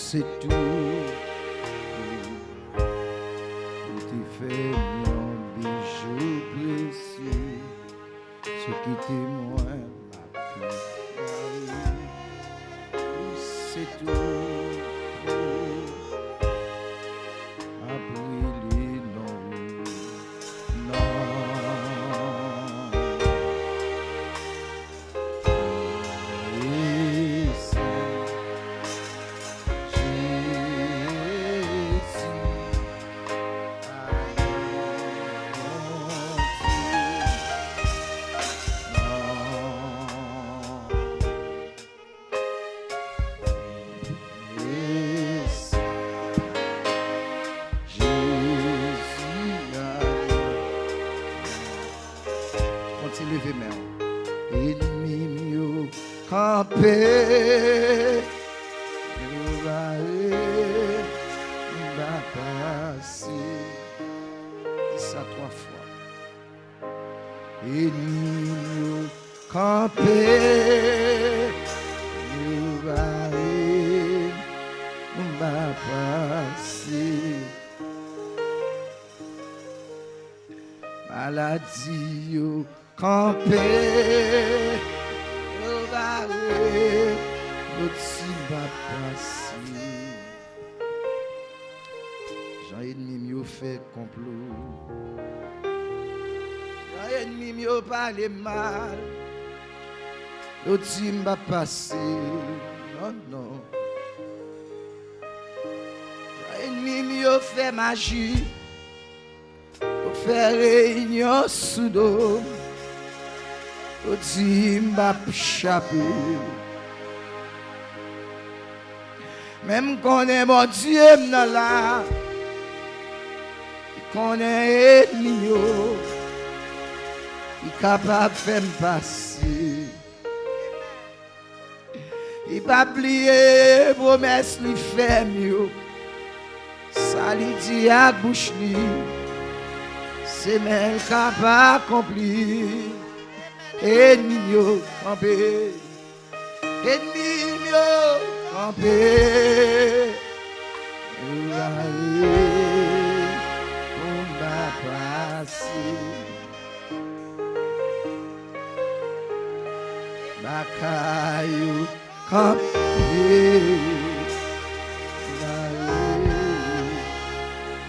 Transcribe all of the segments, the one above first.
c'est tout. Tu fais mon bijou précieux, ce qui témoigne ma vie. C'est tout. A brûlé, non, non. Et c'est Jésus. Levé main. Ennemi mieux campé. Nous va passer. Dis ça 3 fois. Ennemi mieux campé. Nous va passer. Maladie yo campé, au barré, l'autre va passer. Jean ennemi mieux fait complot. Jean ennemi mieux parle mal. L'autre va passer. Non, non. Jean ennemi mieux fait magie. Pour faire réunion sous l'eau. Odi m'a échappé. Même qu'on est mon Dieu là, qu'on est ennemi, il est capable de faire passer. Il va oublier promesse lui fait mieux. Ça lui dit à bouche li, c'est même capable d'accomplir. Ennemi yo campé, ennemi yo campé, on va passer, bakayo campé,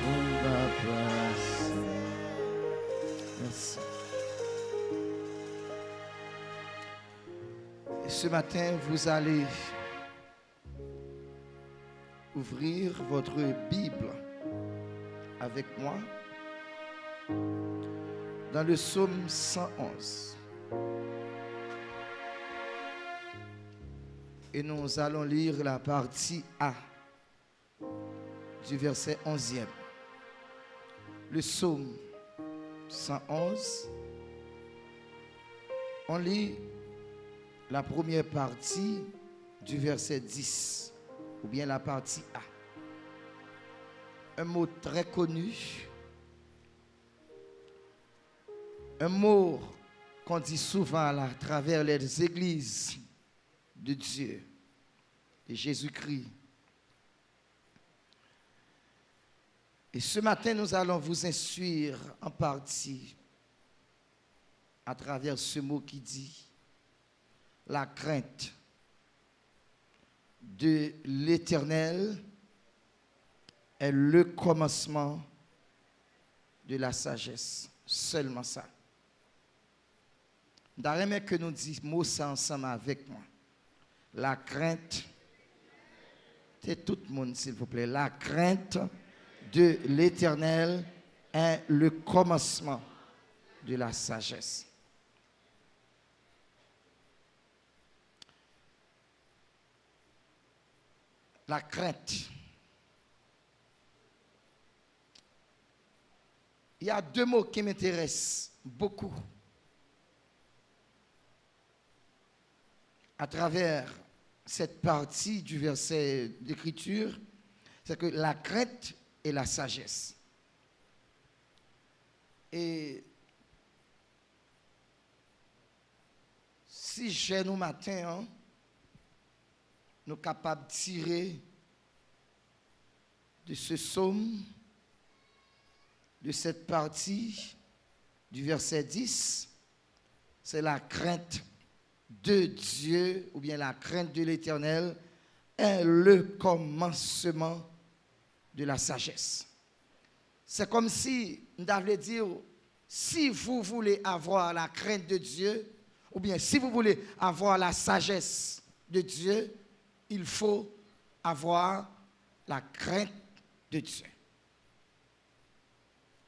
on va passer. Merci. Ce matin, vous allez ouvrir votre Bible avec moi dans le psaume 111. Et nous allons lire la partie A du verset 11e. Le psaume 111, on lit la première partie du verset 10, ou bien la partie A. Un mot très connu, un mot qu'on dit souvent à travers les églises de Dieu, de Jésus-Christ. Et ce matin, nous allons vous instruire en partie à travers ce mot qui dit la crainte de l'Éternel est le commencement de la sagesse. Seulement ça. D'ailleurs, que nous disons ça ensemble avec moi. La crainte, c'est tout le monde s'il vous plaît. La crainte de l'Éternel est le commencement de la sagesse. La crainte. Il y a 2 mots qui m'intéressent beaucoup à travers cette partie du verset d'écriture. C'est que la crainte et la sagesse. Et si j'ai nous matin, nous sommes capables de tirer de ce psaume, de cette partie du verset 10, c'est la crainte de Dieu, ou bien la crainte de l'Éternel, est le commencement de la sagesse. C'est comme si, on devait dire, si vous voulez avoir la crainte de Dieu, ou bien si vous voulez avoir la sagesse de Dieu, il faut avoir la crainte de Dieu.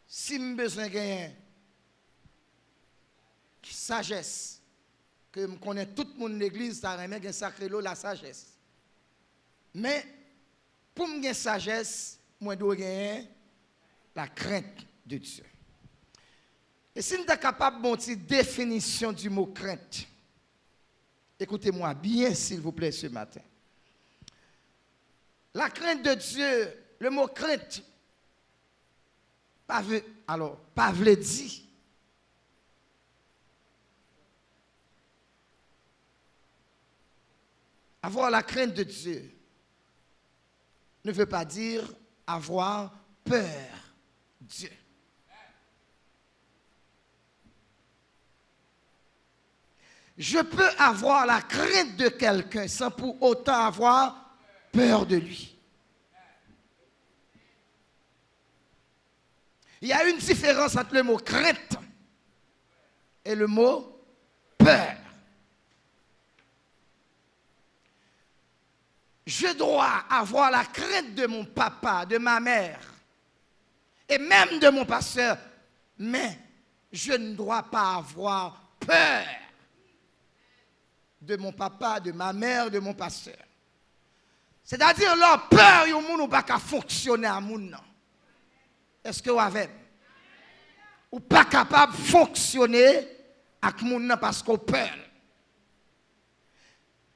Si je besoin de sagesse, que je connais tout le monde de l'église, ça remet un sacré lot la sagesse. Mais pour me gagner sagesse, moi je dois gagner la crainte de Dieu. Et si nous sommes capables de monter une définition du mot crainte, écoutez-moi bien s'il vous plaît ce matin. La crainte de Dieu, le mot crainte, Pavle dit, avoir la crainte de Dieu ne veut pas dire avoir peur de Dieu. Je peux avoir la crainte de quelqu'un sans pour autant avoir peur de lui. Il y a une différence entre le mot crainte et le mot peur. Je dois avoir la crainte de mon papa, de ma mère et même de mon pasteur, mais je ne dois pas avoir peur de mon papa, de ma mère, de mon pasteur. C'est-à-dire leur peur, ils ne peuvent pas fonctionner à moun. Est-ce que vous avez? Ou pas capable de fonctionner avec moun parce qu'on peur.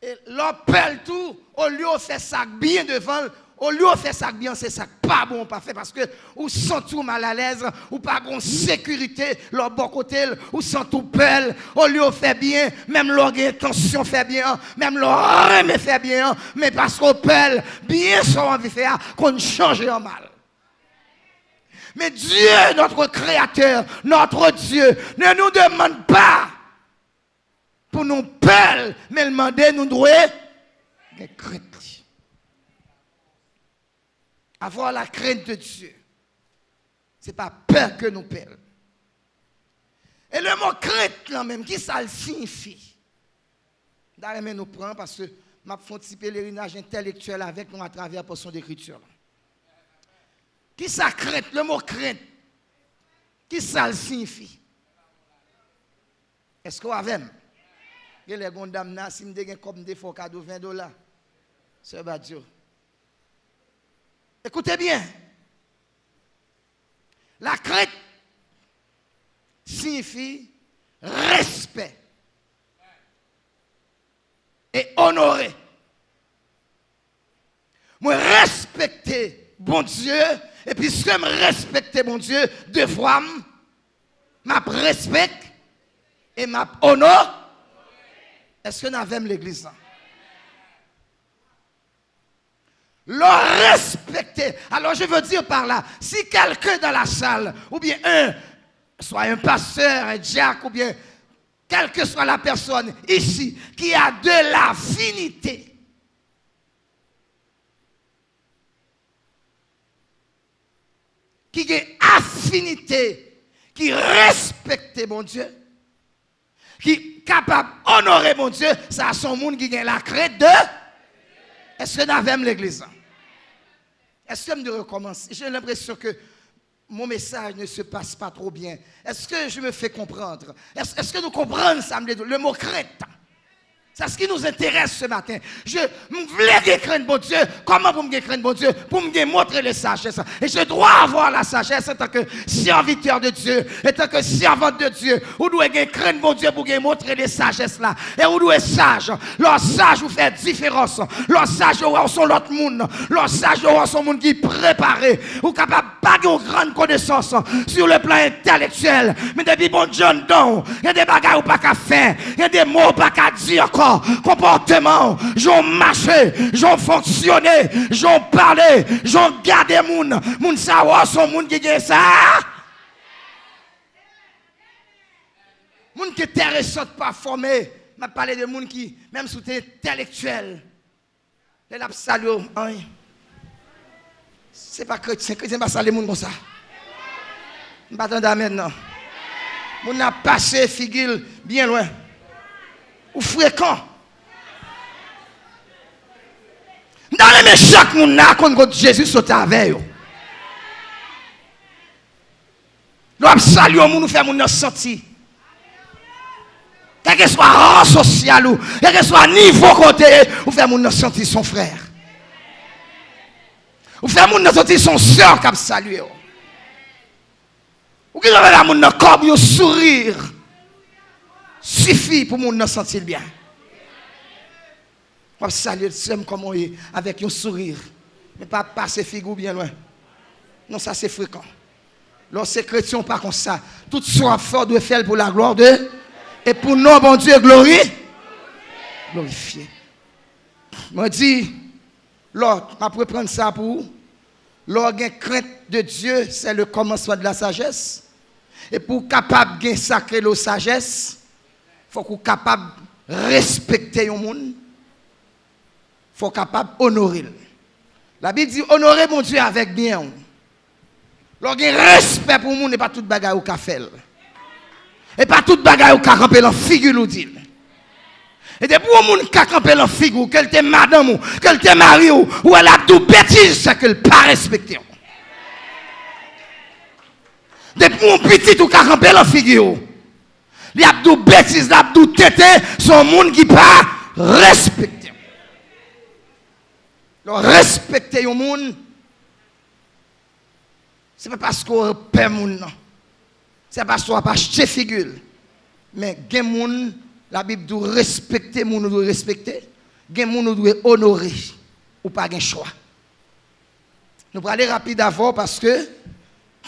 Et leur peur tout, au lieu de faire ça bien devant, au lieu de faire ça bien, c'est ça pas bon pas fait parce que ou sont tout mal à l'aise, ou pas bon sécurité, leur bon côté, ou sont tout peur, au lieu de faire bien, même leur intention fait bien, même leur aime fait bien, mais parce qu'on peur, bien sont envie de faire qu'on change en mal. Mais Dieu, notre Créateur, notre Dieu, ne nous demande pas pour nous peur, mais demander nous devons crainte. Avoir la crainte de Dieu. Ce n'est pas peur que nous perdons. Et le mot crainte, là même, qui ça le signifie? D'ailleurs, nous prenons parce que je fais un petit pèlerinage intellectuel avec nous à travers la portion d'écriture. Qui ça crainte? Le mot crainte. Qui ça le signifie? Est-ce que vous avez? Il y a les dames, si je suis comme des faux cadeaux $20. C'est Badio. Écoutez bien. La crainte signifie respect et honorer. Moi, respecter bon Dieu, et puis si je respecte bon Dieu, deux fois, je respecte et je honore. Est-ce que nous avons l'église? Le respecter. Alors je veux dire par là, si quelqu'un dans la salle, ou bien soit un pasteur, un diacre, ou bien quelle que soit la personne ici, qui a de l'affinité, qui a affinité, qui respecte mon Dieu, qui est capable d'honorer mon Dieu, ça a son monde qui a la crainte de... Est-ce que nous avons l'église? Est-ce que je recommence? J'ai l'impression que mon message ne se passe pas trop bien. Est-ce que je me fais comprendre? Est-ce que nous comprenons ça? Le mot crainte. C'est ce qui nous intéresse ce matin. Je voulais craindre mon Dieu. Comment pour me craindre mon Dieu? Pour me montrer les sagesses. Et je dois avoir la sagesse en tant que serviteur de Dieu, en tant que servante de Dieu. Vous devez craindre mon Dieu pour montrer les sagesses là. Et vous devez être sage. Leurs sages vous fait différence. Leurs sages sont l'autre monde. Leurs sages sont le monde qui est préparé. Vous êtes capable pas une grande connaissance sur le plan intellectuel. Mais depuis bon John Don, il y a des bagages pas qu'à faire, il y a des mots pas qu'à dire encore. Comportement, j'en marché, j'en fonctionné, j'en parlé, j'en gardé moun savoir son moun qui gagne ça. Moun qui est intéressant pas formé, m'a parlé de moun qui même sous intellectuel. Elle a salué. C'est pas chrétien, chrétien pas saluer moun comme ça. Je pas attendre maintenant. Moun a passé figure bien loin. Ou fréquent. Dans les méchants chaque moun a quand Jésus saute avec eux. L'on salue moun nous fait moun sentir. Quel que soit rang social ou quel que soit niveau côté, ou fait moun sentir son frère. Ou fait moun sentir son soeur qui salué. Ou qui la moun corps yo sourire. Suffit pour moun sentir bien. On saluer comme on est avec un sourire. Mais pas passer figure bien loin. Non, ça c'est fréquent. Lorsque chrétien pas comme ça, tout soit fort doit faire pour la gloire de et pour nous, bon Dieu, glorifier. Je dis, Lord, je peux prendre ça pour vous. Lord, la crainte de Dieu, c'est le commencement de la sagesse. Et pour capable de sacrer la sagesse, il faut qu'on soit capable de respecter le monde. Il faut capable d'honorer. La Bible dit, honorer mon Dieu avec bien. Lors il y a respect pour le monde, et pas tout bagaille au café. Et pas tout bagaille au camper dans figure nous dit. Et de pour monde qui camper dans figure, qu'elle te madame ou qu'elle te mari ou elle a tout bêtise, c'est qu'elle pas respecté. De pour un petit ou camper dans figure. Il y a tout bêtise, il y a tout tété, son monde qui pas respecté. Alors respecter au monde, c'est pas parce qu'on paie monde non. C'est parce qu'on n'a pas acheté figure. Mais il y a des gens, la Bible doit respecter, nous doit respecter. Il y a des gens qui doivent honorer. Ou pas de choix. Nous allons aller rapide avant parce que,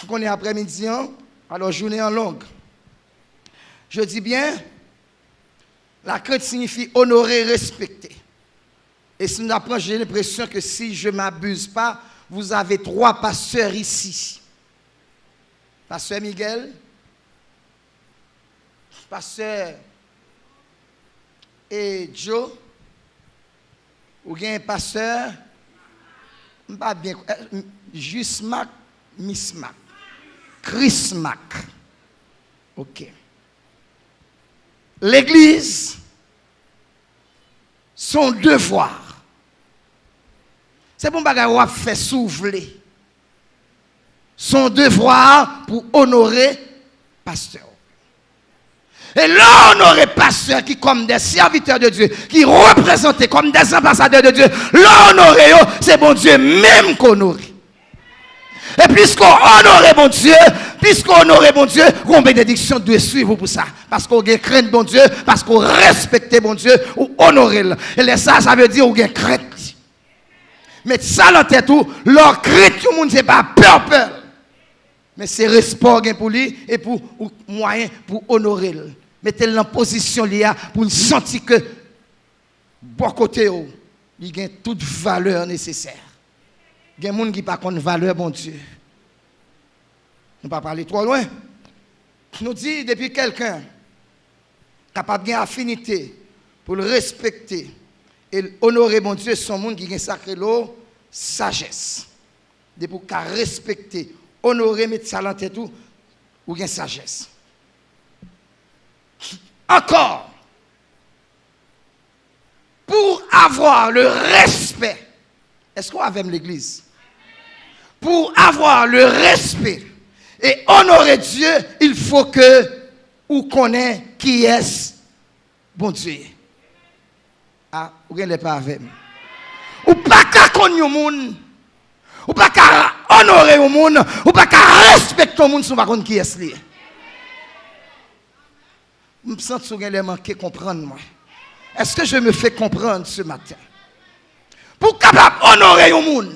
on est après-midi, alors journée en longue. Je dis bien, la crainte signifie honorer, respecter. Et si nous apprenons, j'ai l'impression que si je ne m'abuse pas, vous avez 3 pasteurs ici. Pasteur Miguel, Pasteur et Joe, ou bien pasteur, pas bien, juste Mac, Miss Mac, Chris Mac. Ok. L'église, son devoir, c'est bon bagage ou faire souffler. Son devoir pour honorer pasteur. Et là, honorer pasteur qui comme des serviteurs de Dieu, qui représentent comme des ambassadeurs de Dieu, là, honorer, c'est bon Dieu même qu'honorer. Et puisqu'on honore bon Dieu, on bénédiction doit suivre pour ça. Parce qu'on a crainte bon Dieu, parce qu'on respecte bon Dieu, ou honorer. Et ça veut dire qu'on a crainte. Mais ça, dans tête tout, leur crainte, tout le monde, ce n'est pas peur. Mais c'est respect pour lui et pour moyen pour honorer. Mettez-le en position là pour nous sentir que bon côté il y a toute valeur nécessaire. Il y a des gens qui n'ont pas de valeur, bon Dieu. On ne va pas parler trop loin. Nous dit depuis quelqu'un capable de affinité pour le respecter et honorer mon Dieu, son monde qui a sacré l'eau, sagesse. De pour respecter, honorer, mettre ça dans tête tout, ou bien sagesse. Encore, pour avoir le respect, est-ce qu'on a l'église? Pour avoir le respect et honorer Dieu, il faut que vous connaissiez qui est bon Dieu. Ah, vous n'êtes pas avec moi. Ou pas qu'à connaître le monde, ou pas qu'à honorer le monde, ou pas qu'à respecter le monde, si vous ne savez pas qui est lui. Je me sens que vous avez manqué comprendre moi. Est-ce que je me fais comprendre ce matin? Pour capable honorer le monde,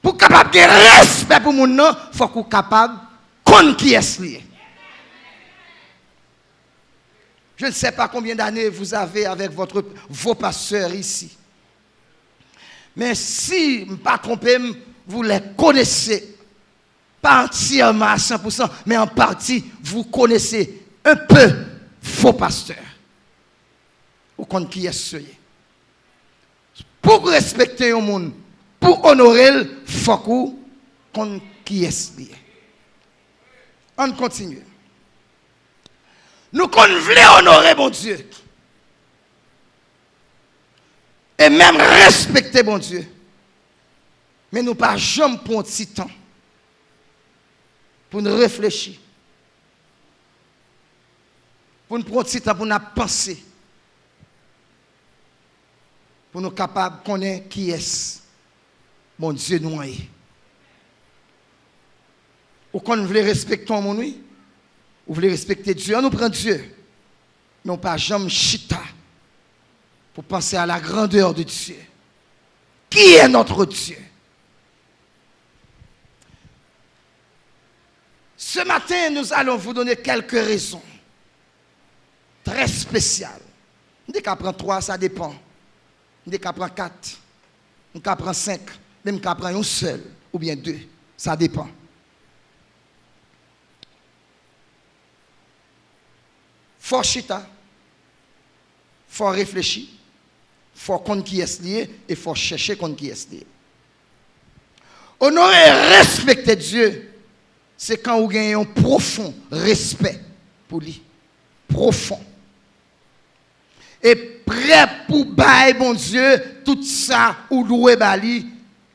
Pour capable de respect pour mon nom, il faut qu'on capable de connaître qui est lié. Je ne sais pas combien d'années vous avez avec vos pasteurs ici. Mais si je ne me pas trompé, vous les connaissez. Pas entièrement à 100%, mais en partie, vous connaissez un peu vos pasteurs. Ou contre qui est ce. Pour respecter le monde, pour honorer, il faut qu'on qui est lié. On continue. Nous voulons honorer mon Dieu. Et même respecter mon Dieu. Mais nous pas jamais prendre un petit temps pour nous réfléchir. Pour nous prendre un petit temps pour nous penser. Pour nous capables de connaître qui est mon Dieu noyé. Ou quand nous voulons respecter mon oui, vous voulez respecter Dieu, on nous prend Dieu. Mais on ne pas jamais chita pour penser à la grandeur de Dieu. Qui est notre Dieu? Ce matin, nous allons vous donner quelques raisons très spéciales. Dès qu'on prend 3, ça dépend. Dès qu'on prend 4, on prend 5, même qu'on prend un seul ou bien 2, ça dépend. Faut chita, faut réfléchir, faut connaître qui est lié et faut chercher contre qui est lié. Honorer et respecter Dieu, c'est quand vous gagnez un profond respect pour lui. Profond. Et prêt pour bailler, bon Dieu, tout ça ou louer Bali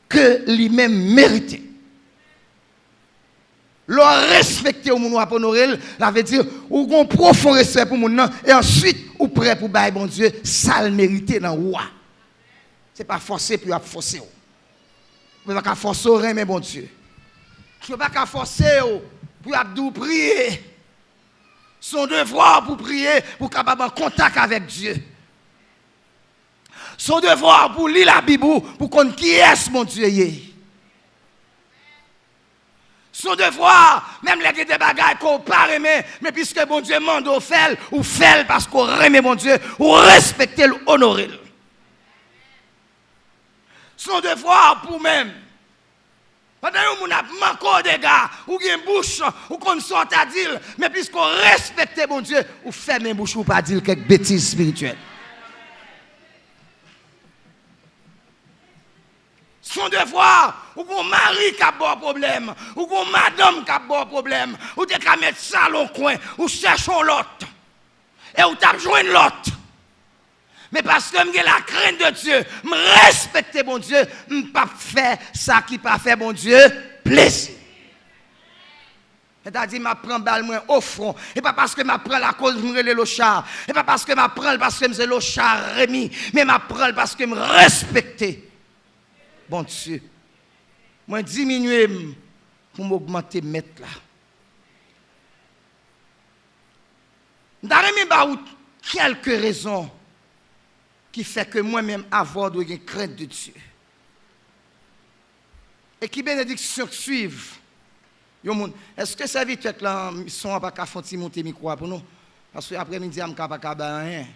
que lui-même mérité. Le respecter au monde pour honorer, ça veut dire ou un profond respect pour mon et ensuite ou prêt pour bailler bon Dieu, ça le mériter dans roi. C'est pas forcer puis forcer. Vous pas forcer mais bon Dieu. Je ne peux pas forcer pour abdou prier. Son devoir pour prier pour capable en contact avec Dieu. Son devoir pour lire la Bible pour connaître qui est mon Dieu. Son devoir, même les des bagages qu'on pas aimer, mais puisque bon Dieu mande au faire, ou fait parce qu'on aime mon Dieu, ou respecter le, honorer. Son devoir pour même. Pendant que nous avons encore des gars, ou une bouche, ou qu'on sort à dire, mais puisqu'on respecte mon Dieu, ou ferme bouche ou pas dire quelques bêtises spirituelles. Son devoir, ou qu'on mari qui a bon problème, ou qu'on madame qui a bon problème, ou tu as mettre ça dans le coin, ou cherchons l'autre, et ou tu as besoin de l'autre. Mais parce que j'ai la crainte de Dieu, je respecte mon Dieu, je ne peux pas faire ça qui pas fait mon Dieu plaisir. C'est-à-dire, je prends balle au front. Et pas parce que je prends la cause, je me relève le char. Et pas parce que je prends parce que je le char remis. Mais je prends parce que je respecte. Bon Dieu. Moi, diminuer pour m'augmenter mettre là. Dans quelques raisons qui fait que moi-même avoir une crainte de Dieu. Et qui bénédiction suivent. Est-ce que ça veut dire que là, ils sont pas qu'à faire monter micro pour nous? Parce que après-midi, je ne suis pas capable de rien.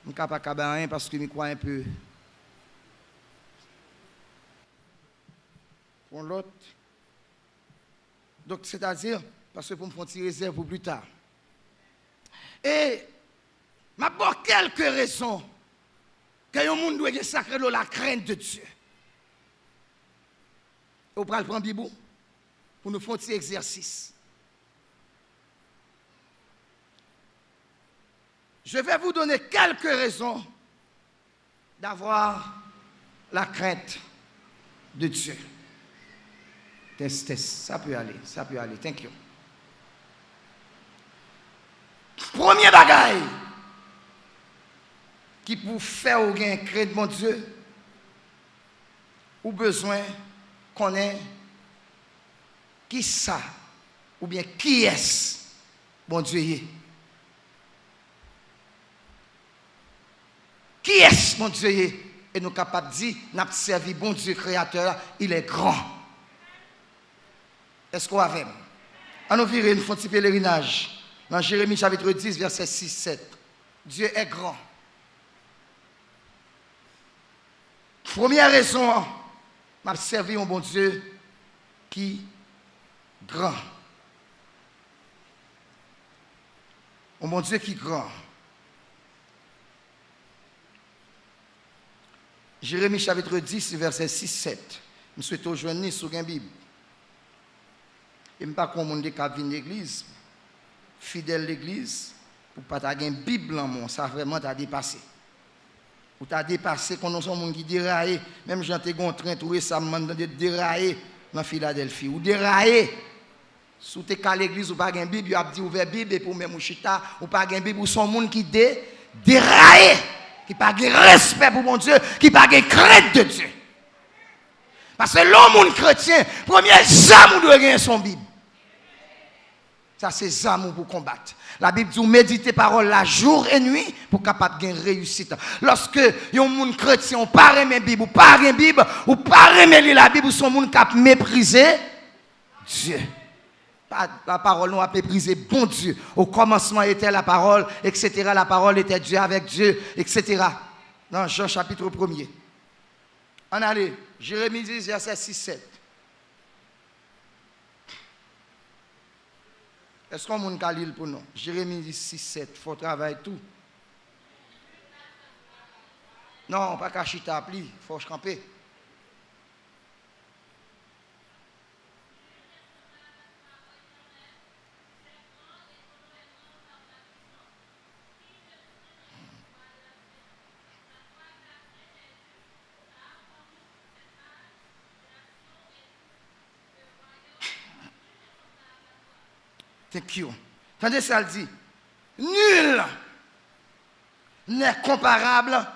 Je ne suis pas capable de rien parce que je crois un peu. Pour l'autre. Donc, c'est-à-dire, parce que pour me faire une réserve pour plus tard. Et, je vais avoir quelques raisons que le monde doit sacrer la crainte de Dieu. On va prendre Bible pour nous faire un petit exercice. Je vais vous donner quelques raisons d'avoir la crainte de Dieu. Test, ça peut aller, thank you. Premier bagaille qui pour faire ou gain crainte mon Dieu, ou besoin qu'on ait qui ça, ou bien qui est bon Dieu. Qui est mon Dieu? et nous sommes capables de dire, nous avons servi bon Dieu créateur, il est grand. Est-ce qu'on a vu? On nous vire une petit pèlerinage. Dans Jérémie chapitre 10, verset 6-7. Dieu est grand. Première raison, m'a servi un bon Dieu qui est grand. Un bon Dieu qui est grand. Jérémie chapitre 10, verset 6-7. Je souhaite rejoindre sur une Bible. Et je ne sais pas comment on dit qu'à venir l'église, fidèle l'église, pour ne pas avoir une Bible en moi, ça vraiment t'a dépassé. Ou t'as dépassé quand on sont qui déraillent, même Jean Tégon train tout récemment de dérailler dans Philadelphie. Ou dérailler. Sous tes cas l'église ou pas une Bible, il a dit ouvert Bible et pour même chita, ou pas une Bible ou son monde qui déraille, qui pas de respect pour mon Dieu, qui pas de crainte de Dieu. Parce que l'homme chrétien, premier amour doit gagner son Bible. Ça, c'est amour pour combattre. La Bible dit méditer parole la jour et nuit pour capable de gagner réussite. Lorsque un monde chrétien, on pas aimer Bible, ou pas aimer Bible, ou pas aimer la Bible, ou son monde cap mépriser Dieu. La parole nous a méprisé bon Dieu. Au commencement était la parole, etc. La parole était Dieu avec Dieu, etc. Dans Jean chapitre 1er. On allait, Jérémie 10, verset 6-7. Est-ce qu'on a un lire pour nous? Jérémie 10, 6-7. Il faut travailler tout. Non, pas qu'à chita appli. Il faut camper. Thank you. Tendez ça, elle dit, nul n'est comparable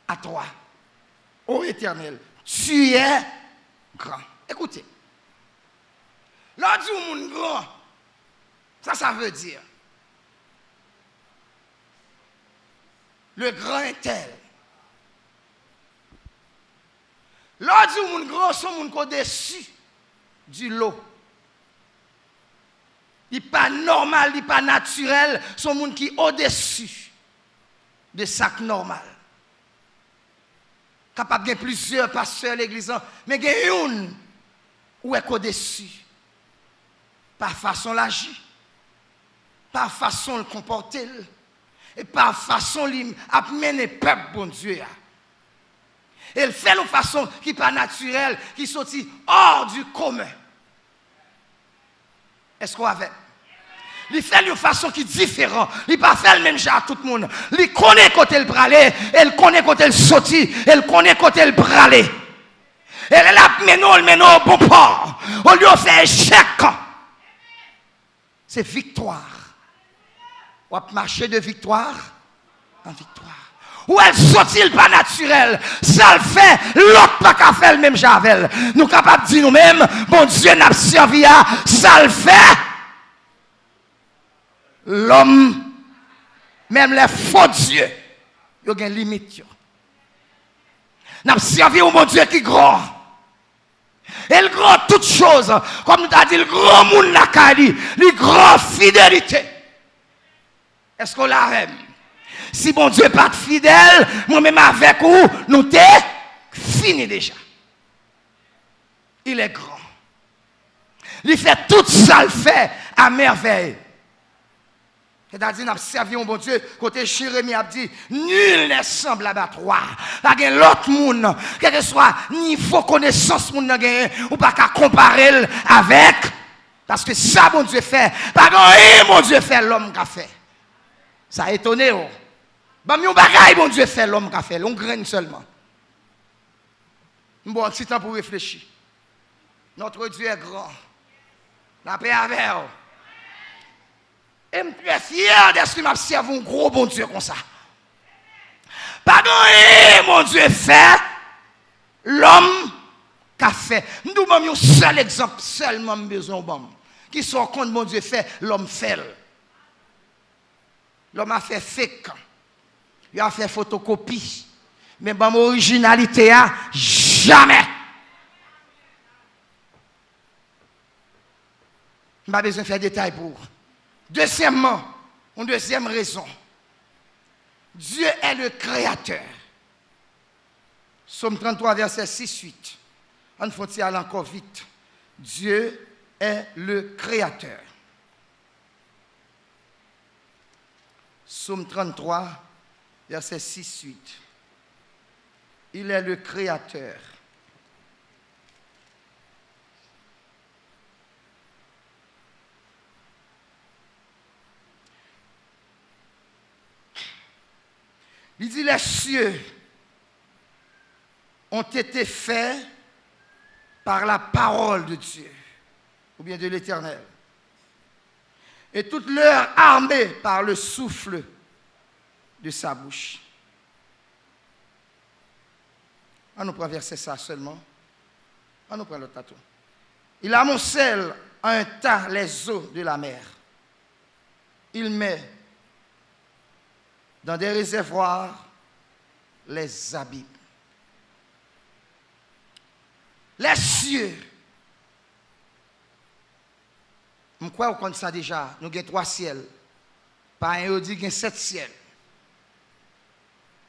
à toi, ô Éternel. Tu es grand. Écoutez, lorsque vous êtes grand, ça veut dire, le grand est tel. Lorsque vous êtes grand, c'est au-dessus du lot. Il n'est pas normal, il n'est pas naturel, son monde qui est au-dessus de ça normal. Capable de plusieurs pasteurs à l'église, mais il y a une où est au-dessus. Par façon l'agir, par façon le comporter, et par façon l'amener le peuple, bon Dieu. Et il fait de façon qui n'est pas naturelle, qui sortit hors du commun. Est-ce qu'on avait? Il fait de façon qui est différente. Il ne pas fait le même genre à tout le monde. Il connaît côté le bralé, il connaît côté le sorti, il connaît côté le bralé. Et là, maintenant, au bon port. On lui a fait échec. C'est victoire. On va marcher de victoire en victoire. Ou elle sortit pas naturel, ça le fait, l'autre pas qu'à faire le même javel. Nous capables de dire nous-mêmes, bon Dieu n'a servi à, ça le fait. L'homme, même les faux dieux, il y a une limite. N'a servi au bon Dieu qui est grand. Et le grand toutes choses, comme nous avons dit, le grand monde n'a qu'à dire, le grand fidélité. Est-ce qu'on l'a aimé? Si bon Dieu n'est pas fidèle, moi-même avec vous, nous sommes finis déjà. Il est grand. Il fait tout ça, il fait à merveille. C'est-à-dire, nous avons servi un bon Dieu, côté Jérémie a dit, nul n'est semblable à toi. Il y a l'autre monde, quel que soit niveau connaissance, ou pas qu'à comparer avec, parce que ça, bon Dieu fait, pas que mon Dieu fait, l'homme qui a fait. Ça a étonné. Bah, mon bagaille, bon Dieu fait l'homme qui a fait, on graine seulement. Bon, un petit temps pour réfléchir. Notre Dieu est grand. La paix avec vous. Et je suis fier de ce que m'a servi un gros bon Dieu comme ça. Pardon, mon Dieu fait l'homme qui a fait. Nous avons un seul exemple, seulement besoin de qui sont compte mon Dieu fait, l'homme fait. L'homme a fait fake. Il a fait photocopie. Mais mon originalité, jamais. Je n'ai pas besoin de faire des détails pour. Deuxièmement, une deuxième raison. Dieu est le créateur. Psaume 33, verset 6-8. On faut y aller encore vite. Dieu est le créateur. Psaume 33, verset 6-8. Il est le créateur. Il dit, les cieux ont été faits par la parole de Dieu, ou bien de l'Éternel. Et toute leur armée par le souffle de sa bouche. On nous prend verset ça seulement. On nous prend le tatou. Il amoncelle à un tas les eaux de la mer. Il met dans des réservoirs les abîmes. Les cieux. Je crois qu'on ça déjà. Nous avons 3 ciels. Par un, on dit qu'il y a 7 ciels.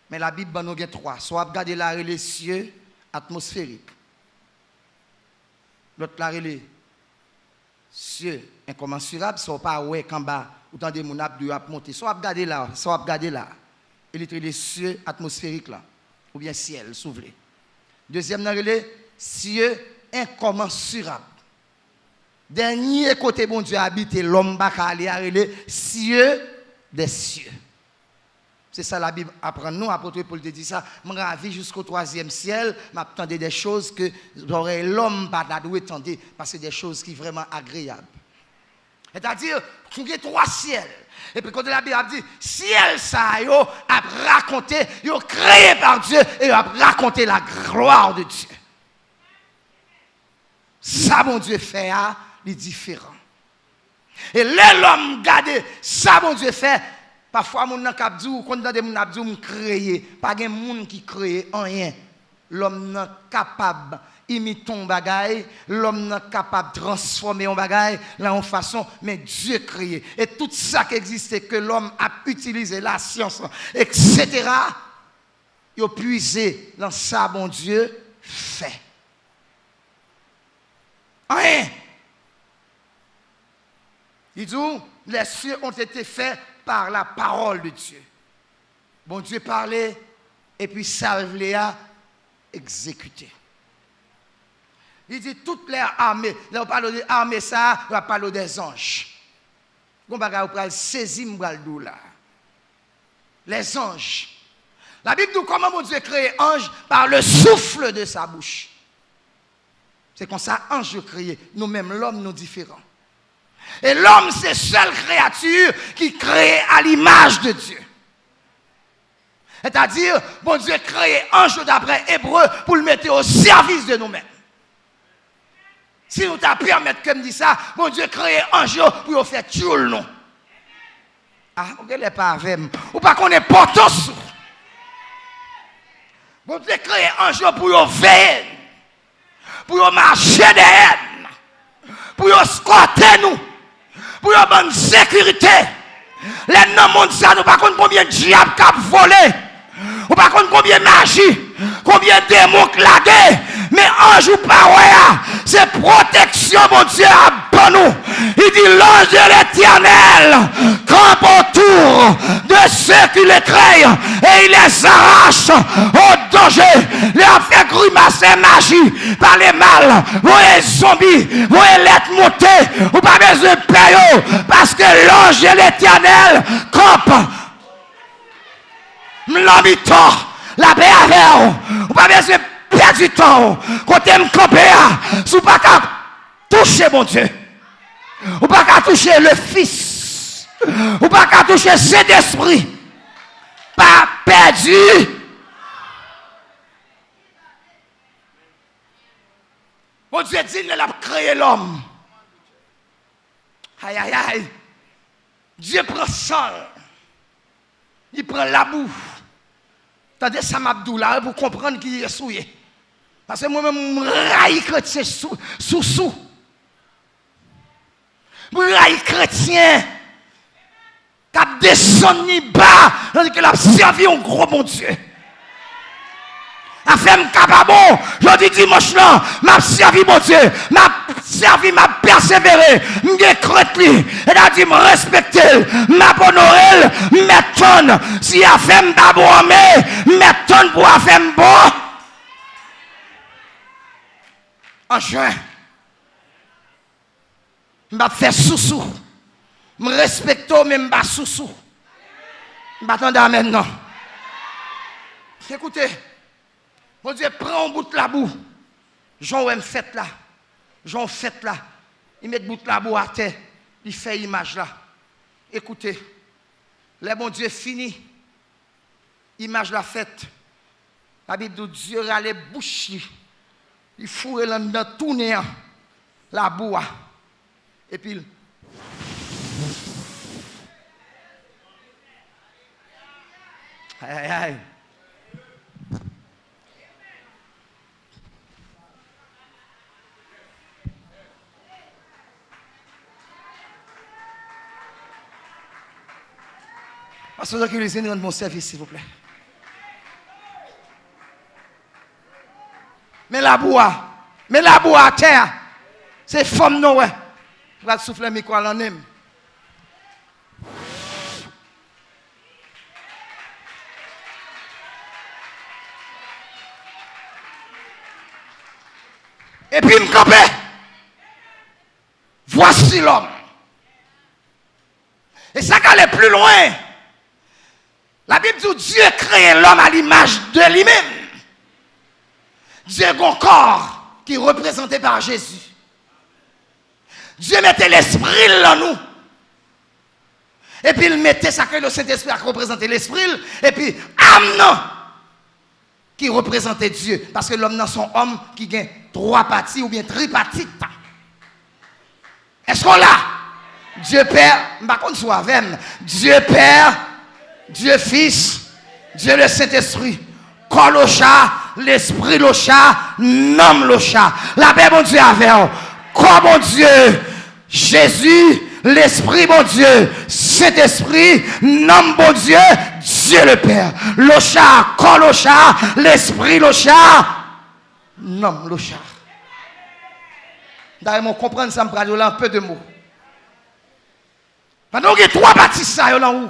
Mais la Bible, nous avons 3. Soit regarder là les cieux atmosphériques. L'autre là les cieux incommensurables. Soit pas ouais qu'en bas. Autant de moun ap monter. Soit regarder là. Soit regarder là. Il est les cieux atmosphériques là. Ou bien ciel s'ouvre. Deuxième dans les cieux incommensurables. Dernier côté bon Dieu habite l'homme baka aller les cieux des cieux. C'est ça la Bible apprend nous. Apôtre Paul te dit ça. Je ravi jusqu'au 3e ciel. M'attendais des choses que l'homme pas doit attendre parce que c'est des choses qui sont vraiment agréables. C'est-à-dire, il y a 3 ciels. Et puis quand la Bible dit, ciel ça yo a raconté, yo créé par Dieu et a raconté la gloire de Dieu. Ça mon Dieu fait est différent. Et l'homme garde ça mon Dieu fait. Parfois, mon nan kap dou, quand dans des moun ap dou m créé, pas gen moun qui crée rien. L'homme n'est capable d'imiter un bagay, l'homme n'est capable de transformer un bagay là en façon, mais Dieu créé. Et tout ça qui existe que l'homme a utilisé, la science, etc., il a puisé dans ça, bon Dieu, fait. Rien. Il dit, les cieux ont été faits par la parole de Dieu. Bon Dieu parlait et puis salve les a exécuté. Il dit toutes les armées, là on parle des armées ça, on va parler des anges. On va saisir là. Les anges. La Bible dit comment mon Dieu a créé ange par le souffle de sa bouche. C'est comme ça ange créé. Nous-mêmes l'homme nous différents. Et l'homme, c'est la seule créature qui crée à l'image de Dieu. C'est-à-dire, bon Dieu crée ange d'après Hébreu pour le mettre au service de nous-mêmes. Si nous t'as permettre comme dit ça, bon Dieu crée ange pour faire tuer le nom. Ah, vous ne pas avec moi. Ou pas qu'on est portant sous. Bon Dieu crée ange pour veiller, pour marcher derrière, pour squatter nous. Pour une bonne sécurité. Les noms monde ça, nous ne savons pas combien de diables qui ont volé. Nous ne savons pas combien de magie, combien de démons qui ont. Mais ange ou pas, c'est protection, mon Dieu, pour nous. Il dit l'ange de l'Éternel campe autour de ceux qui les craignent et il les arrache au danger. Les a fait grimacer magie par les mâles. Vous êtes zombies, vous êtes montés, vous n'avez pas besoin de payer parce que l'ange de l'Éternel campe. M'l'habitant, la paix avec vous, vous n'avez pas besoin de perdre du temps. Quand vous me campez, vous n'avez pas toucher mon Dieu. Vous n'avez pas toucher le Fils. Vous n'avez pas toucher cet esprit. Pas perdu. Mon Dieu dit qu'il a créé l'homme. Aïe, aïe, aïe. Dieu prend sang. Il prend la boue. Tandis ça m'abdou là pour comprendre qui est souillé. Parce que moi-même, je raille chrétien sous. Je raille chrétien qui a descendu bas, tandis qu'il a servi un gros bon Dieu. A fait capable, je dis dimanche là, m'a servi mon Dieu, m'a servi, m'a persévéré, m'a crainte lui, et a dit me respecter, m'a honoré, m'étonne, si a fait d'abord m'étonne pour a fait bon. En juin, m'a fait sous-sous, me respecte, mais m'a sous-sous. M'attendez maintenant. Écoutez. Mon Dieu, prends un bout de la boue. Jean aime fait là. Jean fait là. Il met bout de la boue à terre. Il fait image là. Écoutez. Le bon Dieu fini. Image la fête. La Bible dit Dieu a les bouches. Il fourre dans tout néant. La boue. Et puis. Aïe aïe aïe. Pasteur qui les rendre mon service, s'il vous plaît. Mais la boue à terre, c'est femme non ouais. Je vais souffler le micro à l'anime. Et puis me camper. Voici l'homme. Et ça qui allait plus loin. La Bible dit Dieu crée l'homme à l'image de lui-même. Dieu a un corps qui est représenté par Jésus. Dieu mettait l'esprit en nous. Et puis il mettait ça que le Saint-Esprit a représenté l'esprit. Et puis âme qui représentait Dieu. Parce que l'homme dans son homme qui a 3 parties ou bien tripartite. Est-ce qu'on l'a? Dieu Père, par contre, soit avec Dieu Père, Dieu Fils, Dieu le Saint-Esprit. Corps le chat, l'esprit le chat, nomme le chat. La paix, mon Dieu, avec corps, mon Dieu, Jésus, l'esprit, mon Dieu, Saint-Esprit, nomme, mon Dieu, Dieu le Père. Le chat, corps le chat, l'esprit le chat, nomme le chat. D'ailleurs, on comprend ça, je vais là un peu de mots. Maintenant, il y a 3 parties, ça, là où.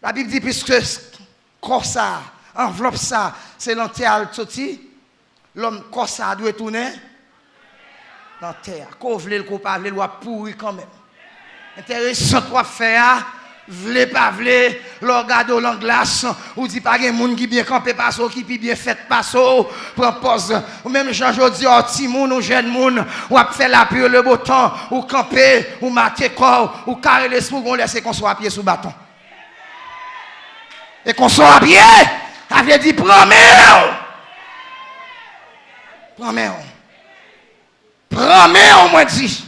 La Bible dit, puisque corps ça, enveloppe ça, c'est l'enterre sorti, l'homme corps ça doit tourner dans la terre. Qu'on veut le coupable, le doit pourrir quand même. Intéressant toi faire, vle pas vle, l'orgado l'anglace, ou dit pas gen moun qui bien campé passo, qui bien fait passo, prend pause. Ou même Jean jodi oh ti moun ou jeune moun, ou a fait la pure le beau temps, ou camper, ou mater corps, ou carrer l'esprit, on laisse qu'on soit à pied sous bâton. Et qu'on soit à pied, avait dit promets. Promets, on m'a dit.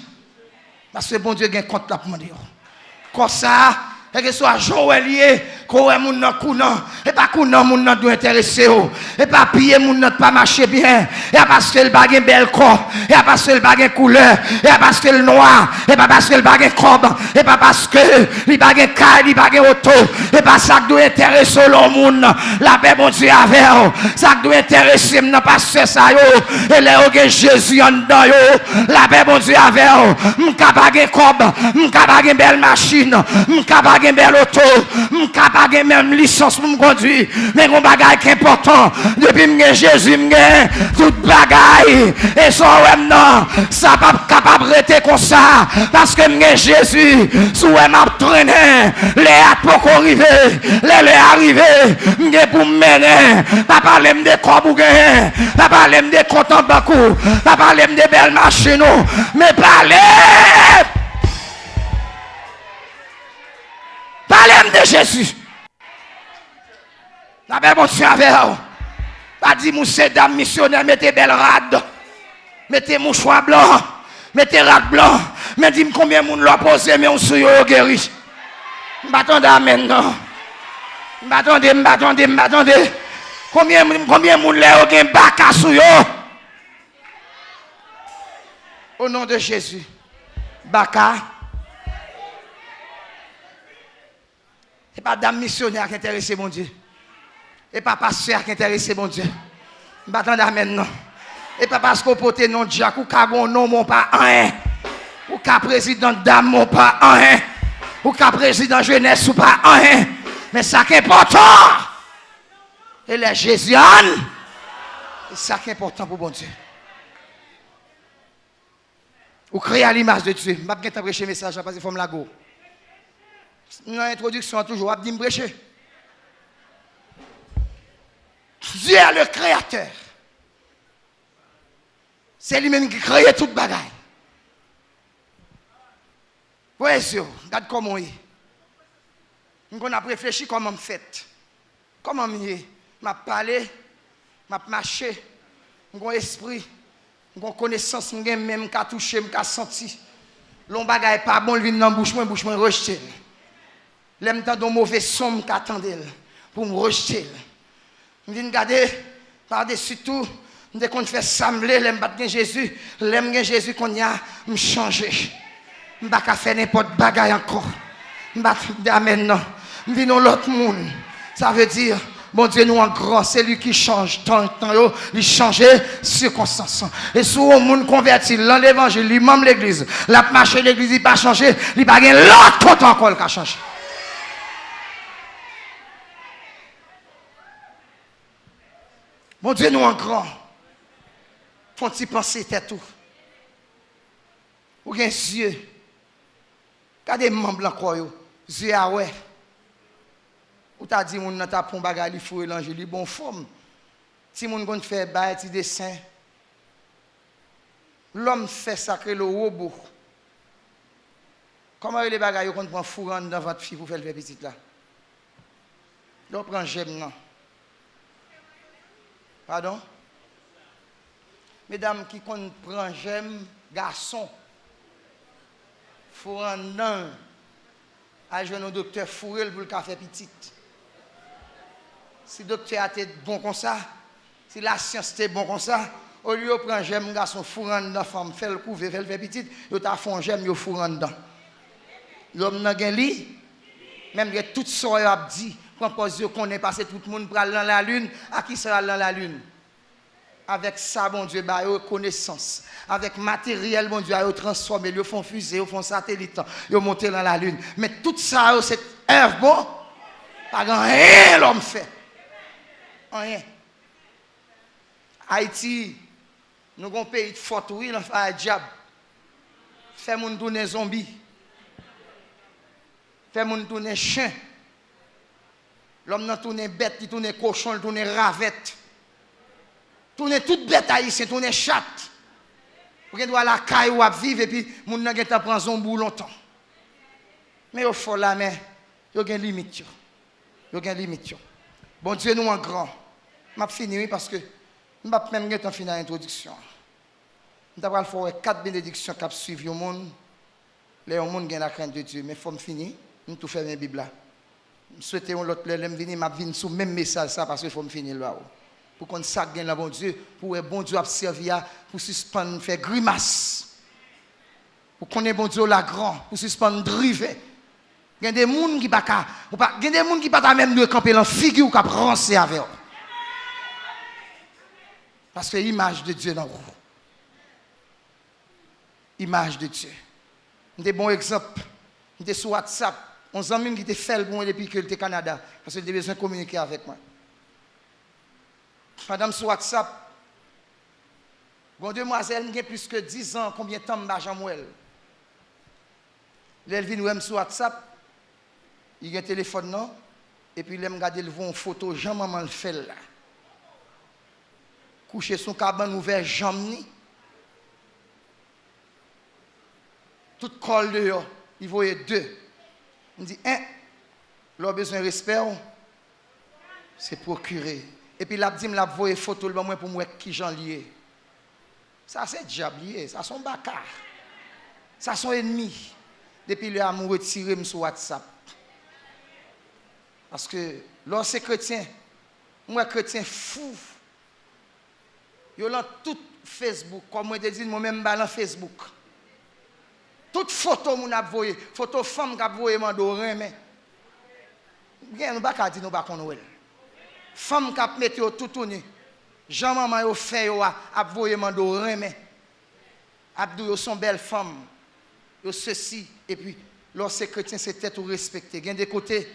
Parce que bon Dieu a un compte là pour demander. Comme ça, et que soit Joëlier, qu'on ait moun nan kounan, et pas kounan moun nan doit intéresser, et pas piller moun nan pas marcher bien, et parce que le bagage bel corps, et parce que le bagage couleur, et parce que le noir, et pas parce que le bagage cob, et pas parce que le bagage caille, le bagage auto, et pas ça doit intéresser le monde, la paix bon Dieu avec, ça doit intéresser non pas ce ça yo, et les Jésus en dedans yo, la paix bon Dieu avec, m'ka bagage cob, m'ka bagage belle machine, m'ka bagage belle auto, m'ka pas même licence pour me conduire, mais mon bagage qui est important, depuis que Jésus m'gagne, tout bagage, et ça, non, ça pas capable de rester comme ça, parce que m'gagne Jésus, sous m'a traîné, les hâtes pour arriver, les arriver, m'gagne pour mener, pas parler de corps pour gagner, pas parler de compte en banque, pas parler de belles machines, mais parler. Parlez de Jésus. La belle monsieur avec vous. Pas dit, monsieur, dame, missionnaire, mettez belle rade. Mettez mouchoir blanc. Mettez rade blanc. Mais dis-moi combien de monde l'a posé, mais on se guéri. M'attendez maintenant. M'attendez. Combien de monde là qui ont baka sou yo? Au nom de Jésus. Baka. Ce n'est pas dame missionnaire qui intéresse mon Dieu. Et pas pasteur qui intéresse mon Dieu. M'attendez amen non. Et pas parce qu'on porte non Jack ou kagon non mon pas un. Ou ka président dame mon pas un. Ou ka président jeunesse ou pas un. Mais ça qui est important. Et les Jésuiennes. C'est ça qui est important pour bon Dieu. Ou créer à l'image de Dieu. Je ne vais pas prêcher message parce qu'il faut me la go. Dans l'introduction, toujours, je vais me prêcher. Dieu est le créateur. C'est lui-même qui crée toute bagaille. Oui, Dieu, regarde comment il est. On a réfléchi comment je fais. Comment je parlé, je marché, j'ai esprit, j'ai connaissance, j'ai même qu'à toucher, qu'à sentir. L'on bagaille pas bon, il vient dans bouche moi rejeté. L'aime tant de mauvais son qu'attendait pour me rejeter. Je viens regarder par-dessus tout, dès qu'on fait sembler, l'aime battre Jésus, l'aime Jésus qu'on y a me changer. Je ne vais pas faire n'importe bagaille encore. Je ne vais pas amen non. Je viens dans l'autre monde. Ça veut dire bon Dieu, nous en grand, c'est lui qui change tant, il change circonstances. Et si on monde converti dans l'évangile, il même l'église, la marche de l'église, il n'a pas changé, il n'a pas gagné l'autre côté encore qui a changé. Bon Dieu, nous en grand, faut-il penser, c'est tout. Ou bien yeux, regardez membres blancs, yeux à ouais. Ou t'as dit moun nan ta pon bagay li fou élanger li bon forme. Si moun gon fait bail ti dessin. L'homme fait sacré le robot. Comment les bagay yo kon prend fourran dans votre fille pour faire le petite là. L'on prend j'aime non. Pardon? Mesdames qui kon prend j'aime garçon. Fourran dans à jouer au docteur Fourel pour le café petite. Si le docteur a été bon comme ça, si la science était bon comme ça, au lieu de prendre j'aime garçon fourrant dans femme, fait le couver, fait le petite, yo ta font j'aime yo fourrant dedans. L'homme n'a gen li, même que tout ça a dit, quand pose yo connaît passer tout le monde pour aller dans la lune, à qui sera dans la lune? Avec ça bon Dieu ba yo connaissance, avec matériel bon Dieu yo transformer, yo font fusée, yo font satellite, yo monter dans la lune. Mais tout ça c'est œuvre bon, pas rien l'homme fait. Rien. Haïti, nous avons un pays de fort, oui, on fait un diable. Fait moun tourner zombie. Fait moun tourner chien. L'homme n'a tourné bête, il tourne cochon, il tourne ravette. Tourne toute bête haïtienne, tourne chatte. Vous doit la caille ou à vivre et puis moun n'a pas prendre zombie longtemps. Mais au fond là, mais il y a une limite. Il y a une limite. Bon Dieu, nous en grand. Je vais finir parce que je ne vais même pas finir l'introduction. Je vais faire 4 bénédictions qui suivent le monde. Les gens qui ont la crainte de Dieu. Mais il faut me finir. Je vais tout faire dans la Bible. Je souhaite que l'autre venir, je vais venir sur le même message parce qu'il faut me finir là. Pour qu'on sache que le bon Dieu, pour que bon Dieu a servi pour suspendre, faire grimace. Pour qu'on ait bon Dieu la grand, pour suspendre, driver. Il y a des gens qui ne peuvent pas même camper dans la figure ou qui rancer avec eux. Parce que l'image de Dieu dans vous. Image de Dieu. Des bons exemples. J'étais sur WhatsApp. On a qui était fait pour moi depuis que j'étais au Canada. Parce que j'ai besoin de communiquer avec moi. Madame sur WhatsApp. Bon demoiselle, j'ai plus que 10 ans. Combien de temps je suis elle vient sur WhatsApp. Il y a un téléphone, non? Et puis il me regarder une photo. Jean-Maman le fait là. Coucher son cabane ouvert, jamni. Tout col dehors, il voyait 2. Il dit, leur besoin de respect, c'est procurer. Et puis là, il m'a envoyé photo pour moi qui j'en lié. Ça, c'est diable lié, ça, c'est un bâtard. Ça, c'est un ennemi. Depuis le amour retiré sur WhatsApp. Parce que Lorsque chrétien, moi chrétien fou. Yo dans tout Facebook, comme moi te dis moi-même dans Facebook. Toute photo moun a voyé, photo femme qui a voyé mando mais bien nous pas dire nous pas connait. Femme qui a mettre tout tourné. Jean maman yo fait yo a voyé mando mais Abdou yo son belle femme. Yo ceci et puis lorsque chrétien c'est tête ou respecter. Gain des côtés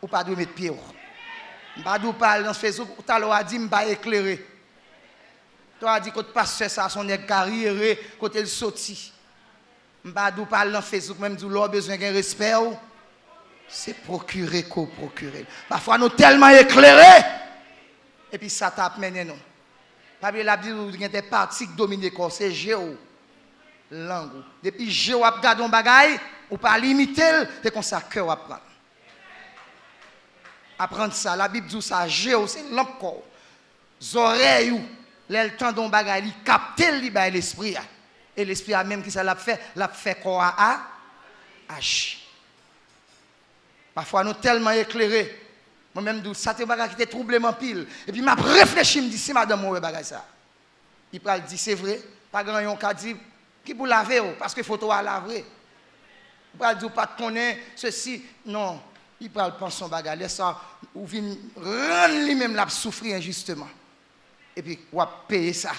ou pas de mettre pied. M'padou parle dans Facebook, tout à l'heure a dit m'pa éclairer. Toi a dit que pasteur ça son nèg carrière côté le sorti. M'padou parle dans Facebook même dit l'on besoin d'un respect c'est procurer co-procurer. Parfois nous tellement éclairés et puis ça tape mené nous. Parce que la Bible dit des parties qui dominent corps c'est géo langue. Depuis géo a gardé un bagage ou pas limiter c'est comme ça cœur apprendre. Apprendre ça la Bible dit ça géo c'est lampe corps. Oreilles le temps don bagage li capter li ba l'esprit et l'esprit a même qui ça l'a fait corps a agir. Parfois nous tellement éclairés. Moi-même dis ça te bagage qui était troublement pile et puis m'a réfléchi me dit si madame moi bagage ça. Il pral dit c'est vrai, pas grand yon ka dit qui pour laver parce que photo à laver. Il pral dit pas connaît ceci non, il pral penser son bagage laisse ça ou vinn rendre lui-même la souffrir injustement. Et puis ou payer ça.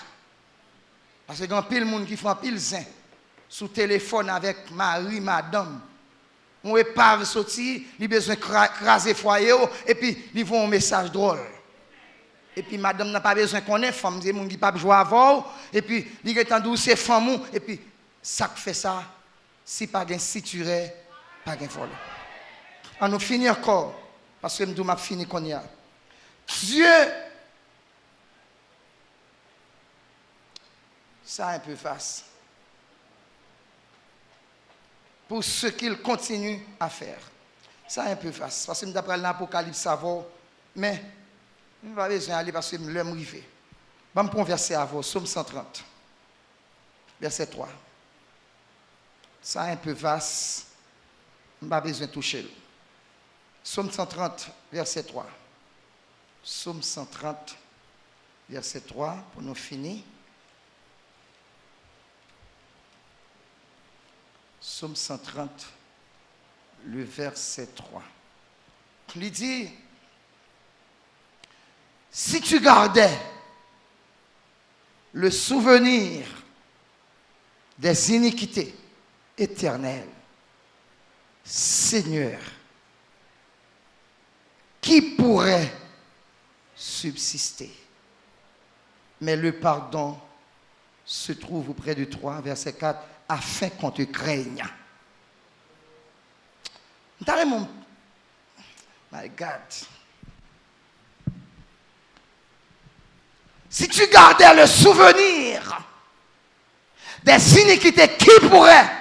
Parce que grand pile monde qui font pile zin sous téléphone avec mari madame. On épave sorti, il besoin craser foyer et puis ils vont un message drôle. Et puis madame n'a pas besoin connaître femme, c'est monde qui pas jouer avant et puis il est entendu c'est femme et puis ça fait ça si pas gain situé, pas gain vol. On nous finit encore parce que nous m'a fini qu'on y a. Dieu ça un peu face. Pour ce qu'il continue à faire. Ça un peu face. Parce que d'après l'Apocalypse, ça va. Mais, je ne vais pas besoin d'aller parce que je l'aime arriver. Je vais me verset à vous, Psaume 130. Verset 3. Ça un peu vaste. Je n'ai pas besoin de toucher. Psaume 130, verset 3. Psaume 130, verset 3, pour nous finir. Psaume 130, le verset 3. Il dit, si tu gardais le souvenir des iniquités éternelles, Seigneur, qui pourrait subsister? Mais le pardon se trouve auprès de toi, verset 4, afin qu'on te craigne. My God. Si tu gardais le souvenir des iniquités qui pourraient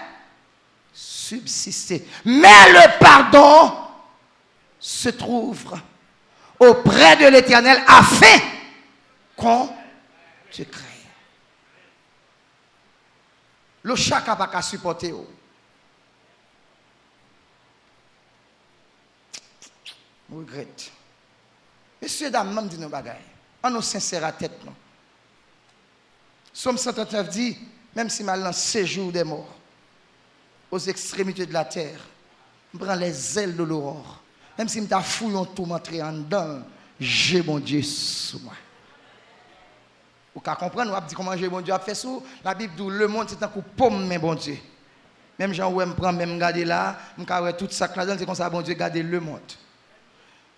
subsister, mais le pardon se trouve auprès de l'Éternel afin qu'on te craigne. Le chat n'a pas supporter. Je regrette. Messieurs, dames, même dit nos bagailles. On nous sincère à tête. Non? Somme 139 dit, même si mal dans séjour des morts, aux extrémités de la terre, je prends les ailes de l'aurore. Même si je me fouille tout m'entrer en dedans, j'ai mon Dieu sous moi. Vous pouvez comprendre, vous dit comment j'ai bon Dieu a fait ça. La Bible dit le monde c'est un coup pomme, mais bon Dieu. Même Jean, je prends, même garder là, je vais tout ça là-dedans, c'est comme ça, bon Dieu, garder le monde.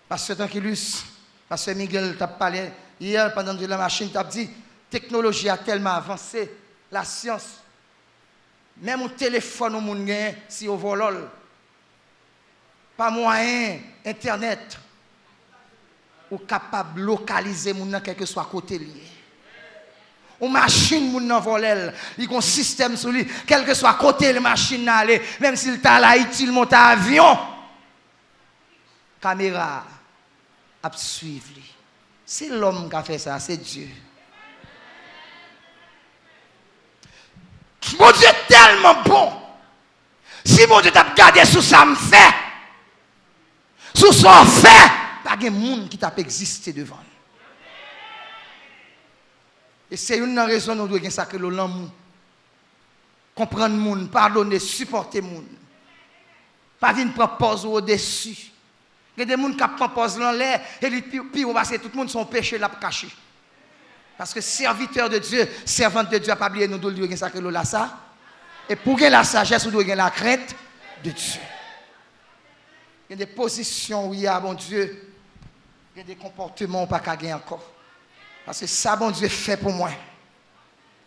Parce que Tranquillus, parce que Miguel t'a parlé hier pendant que la machine t'a dit, technologie a tellement avancé, la science, même au téléphone au monde si au volol, pas moyen, internet, ou capable de localiser mon quel que soit côté lié. Ou machine moun nan volel, il y a un système sur lui, quel que soit côté la machine aller, même s'il t'a là, il monte à avion. Caméra a suivre lui. C'est l'homme qui a fait ça, c'est Dieu. Mon Dieu est tellement bon. Si mon Dieu t'a gardé sous ça me fait, sous son fait, pas pas de monde qui t'a existé devant. Et c'est une raison nous devons sacrer l'amour. Comprendre le monde, pardonner, supporter le monde. Pas venir prendre pause au-dessus. Il y a des gens qui prennent pause dans l'air et puis on va que tout le monde son péché là caché. Parce que serviteur de Dieu, servante de Dieu, a pas oublié nous devons sacrer là ça. Et pour gagner la sagesse, nous devons gagner la crainte de Dieu. Il y a des positions où il y a, bon Dieu, il y a des comportements où pas qu'à gagner encore. Parce que ça, bon Dieu, fait pour moi.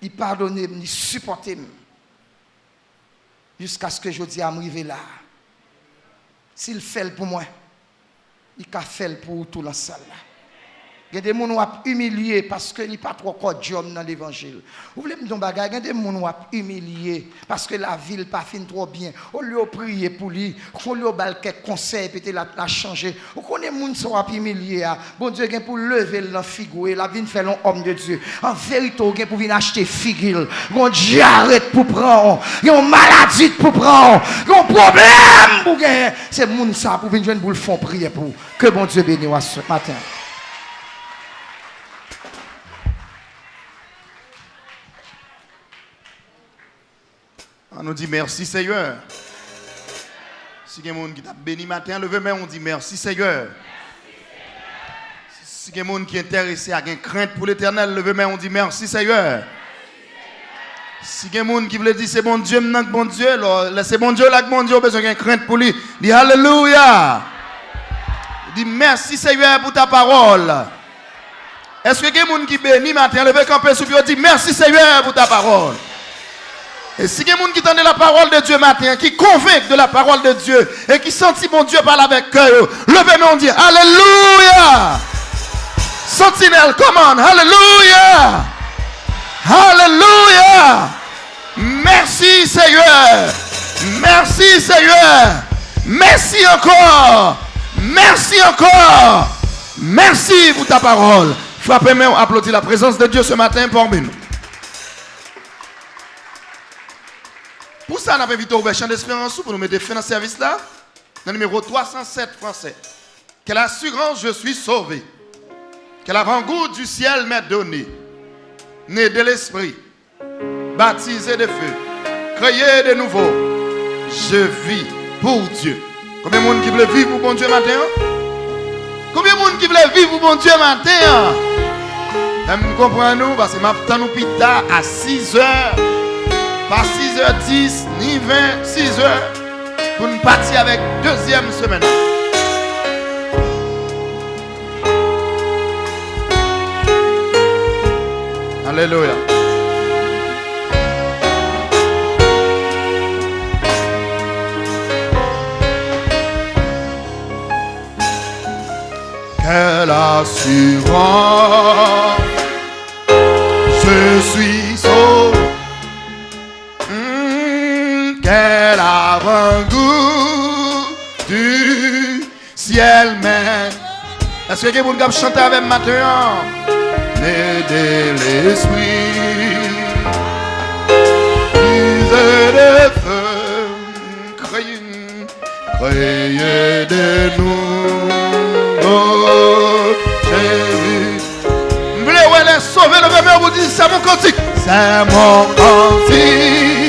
Il pardonne, il supporte. Jusqu'à ce que je dis à m'arriver là. S'il fait pour moi, il a fait pour tout la salle. Il y a des gens qui ont humilié parce qu'il n'y a pas trop de job dans l'évangile. Vous voulez me dire un il y a des gens qui ont humilié parce que la ville n'est pas fine trop bien. On lui a prié pour lui, on lui a donné quelques conseils, peut-être la changer. Vous connaissez les gens qui sont humiliés. Bon Dieu, pour lever la figure, la vie fait l'homme de Dieu. En vérité, il pour venir acheter figure. Bon Dieu, arrête pour prendre. Il y a une maladie pour prendre. Il y a un problème pour gagner. C'est les gens pour venir pour le fond prier pour. Que bon Dieu bénisse ce matin. On nous dit merci Seigneur. Si il y a des gens qui t'a béni matin, levez-moi, on dit merci Seigneur. Si il y a des gens qui sont intéressés à une crainte pour l'éternel, levez-moi, on dit merci Seigneur. Si il y a des gens qui veulent dire c'est bon Dieu, maintenant bon Dieu, c'est bon Dieu là que bon Dieu a besoin d'une crainte pour lui. Dis Alléluia. Dis merci Seigneur pour ta parole. Est-ce que il y a des gens qui bénissent matin, levez camper sur lui, dit merci Seigneur pour ta parole. Et si il y a des gens qui entendent la parole de Dieu matin, qui convainquent de la parole de Dieu et qui sentent mon Dieu parler avec cœur, levez-moi, on dit Alléluia. Sentinelle, commande, Alléluia. Alléluia. Merci Seigneur. Merci Seigneur. Merci encore. Merci encore. Merci pour ta parole. Frappez-moi, applaudissez la présence de Dieu ce matin parmi nous. Pour ça, on a invité au Champ d'Espérance pour nous mettre fin dans ce service-là. Dans le numéro 307 français. Quelle assurance je suis sauvé. Quel avant-goût du ciel m'est donné. Né de l'esprit. Baptisé de feu. Créé de nouveau. Je vis pour Dieu. Combien de monde qui veut vivre pour bon Dieu matin? Combien de monde qui veut vivre pour bon Dieu matin? Vous comprenez? Parce que je nous pita à 6 heures. Pas 6h10, ni 20, 6h, pour nous partir avec deuxième semaine. Alléluia. Quelle assurance, je suis sauvé. Quel avant-goût du ciel même. Est-ce que vous pouvez chanter avec matin? Né de l'esprit, brisé de feu, créé de nous. Oh, Jésus. Vous voulez les sauver, le même vous dit c'est mon cantique. C'est mon cantique.